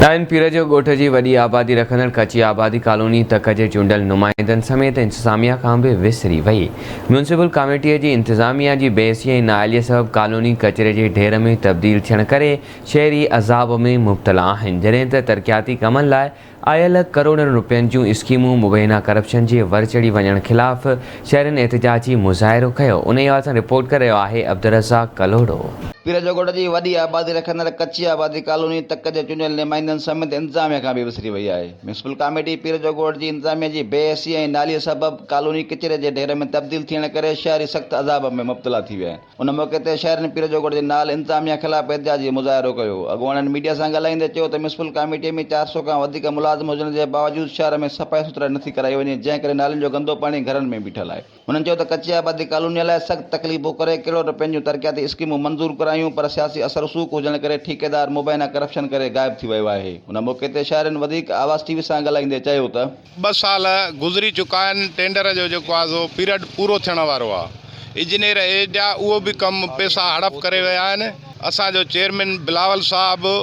दाइन पीर जो ॻोठ जी वॾी आबादी रखंदड़ कची आबादी कॉलोनी तक जे चूंडियल नुमाइंदनि समेत इंतज़ामिया खां बि विसरी वई। म्यूनिसिपल कमेटीअ जी इंतज़ामिया जी बेहसी ऐं नाअहलीअ सबबि कॉलोनी कचरे जे ढेर में तब्दील थियण करे शहरी अज़ाब में मुब्तला आहिनि, जॾहिं त तरक़ियाती कमनि लाइ आयल करोड़नि रुपयनि जूं स्कीमूं मुबैना करप्शन जे वर चढ़ी वञण ख़िलाफ़ शहरनि एहतिजाजी मुज़ाहिरो कयो। उन हवाले सां रिपोर्ट करे रहियो आहे अब्दुर्रज़ाक कलोड़ो। पीर जो ॻोठ जी वॾी आबादी रखंदड़ कची आबादी कॉलोनी तक जे चूंडियल नुमाइंदनि समेत इंतज़ामिया खां बि विसरी वई आहे। म्यूनिसिपल कमेटी पीर जो ॻोठ जी इंतज़ामिया जी बेहसी ऐं नाअहलीअ सबबि कॉलोनी किचिरे जे ढेर में तब्दील थियण करे शहरी सख़्त अज़ाब में मुब्तला थी विया आहिनि। उन मौक़े ते शहरनि पीर जो ॻोठ जे नाल इंतज़ामिया ख़िलाफ़ एहतिजाजी मुज़ाहिरो कयो। अॻुवाणनि मीडिया सां ॻाल्हाईंदे चयो त म्यूनिसिपल कमेटीअ में 400 खां वधीक मुलाज़िम हुजण जे बावजूदि शहर में सफ़ाई सुथरा नथी कराई वञे, जंहिं करे नालनि जो गंदो पाणी घरनि में बीठल आहे। हुननि चयो त कची आबादी कॉलोनीअ लाइ सख़्त तकलीफ़ूं करे करोड़ रुपयनि जूं तरक़ियाती स्कीमूं मंज़ूर करायूं, पर सियासी असर रसूख़ हुजण करे ठेकेदार मुबैना करप्शन करे गायब थी वियो आहे। उन मौक़े ते शहरनि वधीक आवाज़ टीवी सां ॻाल्हाईंदे चयो त 2 साल गुज़री चुका आहिनि। टेंडर जो जेको आहे सो पीरियड पूरो थियण वारो आहे। इंजीनियर एजा उहो बि कमु पैसा हड़प करे विया आहिनि। असांजो चेयरमैन बिलावल साहिबु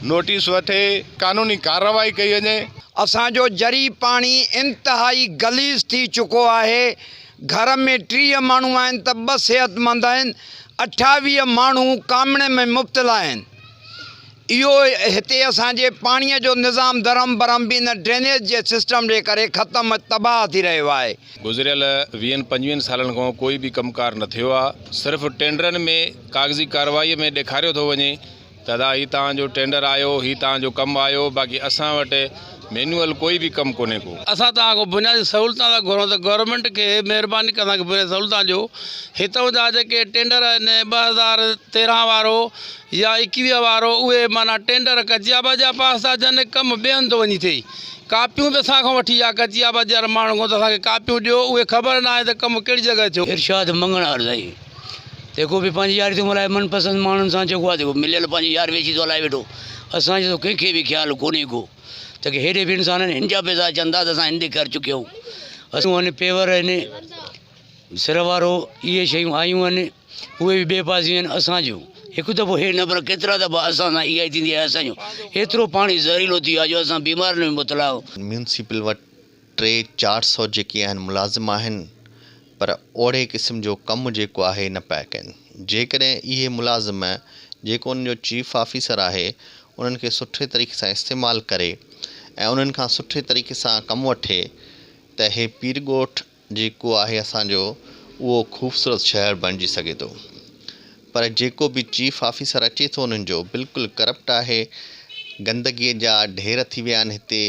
नोटिस वठे, कानूनी कार्रवाई कई वञे। असांजो जरी पाणी इंतिहाई गलीज़ थी चुको आहे। घर में 30 माण्हू आहिनि त 2 सेहतमंद आहिनि, 28 माण्हू कामणे में मुब्तला आहिनि। इहो हिते असांजे पाणीअ जो निज़ाम धरम भरम बि न ड्रेनेज जे सिस्टम जे करे ख़तमु तबाह थी रहियो आहे। गुज़िरियल 20-25 सालनि खां कोई बि कमकार न थियो आहे। सिर्फ़ु टेंडरनि में कागज़ी कार्रवाईअ में ॾेखारियो थो वञे त हीउ तव्हांजो टेंडर आयो, हीउ तव्हांजो कमु आयो, बाक़ी असां वटि मैनुअल कोई भी कम कोने को। असां तव्हांखो बुनियादी सहूलतां था घुरूं त गवर्नमेंट खे महिरबानी कंदा कि बुनियादी सहूलतां ॾियो। हितां जा जेके टेंडर आहिनि 2013 वारो या 21 वारो, उहे माना टेंडर कची आबादी जा पास था थियनि, कमु ॿिए हंधि थो वञी थिए। कापियूं बि असांखां वठी आहे कची आबादी वारे माण्हू खां, त असांखे कापियूं ॾियो, उहे ख़बर न आहे त कमु कहिड़ी जॻह थियो। इरशाद मंगण साईं जेको बि पंहिंजी यारी थो मल्हाए, मनपसंद माण्हुनि सां जेको आहे जेको मिलियल पंहिंजी यार वेची थो हलाए वेठो। असांजो त कंहिंखे बि ख़्यालु कोन्हे को त की हेॾे बि इंसाननि हिन जा पैसा अचनि था त असां हिन कर चुकिया आहियूं। असां हाणे पेवर आहिनि, सिर वारो, इहे शयूं आयूं आहिनि, उहे बि ॿिए पासे आहिनि। असांजो हिकु दफ़ो हे न पर केतिरा दफ़ा असां सां इहा ई थींदी आहे। असांजो एतिरो पाणी ज़हरीलो थी वियो आहे जो असां बीमारियुनि में मुबतला आहियूं। म्यूनिसिपल वटि 300-400 जेके आहिनि मुलाज़िम आहिनि, पर ओड़े क़िस्म जो कमु जेको आहे न पिया कनि। जेकॾहिं इहे मुलाज़िम जेको उन्हनि जो चीफ ऑफिसर आहे उन्हनि खे सुठे तरीक़े सां इस्तेमालु करे ऐं उन्हनि खां सुठे तरीक़े सां कमु वठे त हे पीर ॻोठ जेको आहे असांजो उहो ख़ूबसूरत शहर बणिजी सघे थो। पर जेको बि चीफ ऑफिसर अचे थो उन्हनि जो बिल्कुलु करप्ट आहे। गंदगीअ जा ढेर थी विया आहिनि हिते।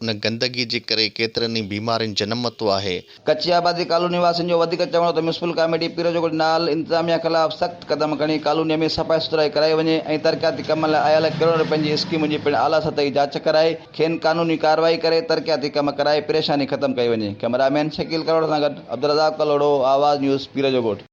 उन गंदगीअ जे करे केतिरनि ई बीमारियुनि जनम वरितो आहे। कची आबादी कॉलोनी वासियुनि जो वधीक चवणो त म्यूनिसिपल कमेटी पीर जो ॻोठ नाल इंतज़ामिया ख़िलाफ़ सख़्त क़दम खणी कॉलोनीअ में सफ़ाई सुथराई कराई वञे ऐं तरक़ियाती कम लाइ आयल करोड़ रुपयनि जी स्कीमुनि जी पिणु आला सतही जांच कराए खेनि कानूनी कार्रवाई करे तरक़ियाती कम कराए परेशानी ख़तमु कई वञे। कैमरामैन शकील करोड़ सां गॾु अब्दुर्रज़ाक कलोड़ो, आवाज़ न्यूज़, पीर जो ॻोठ।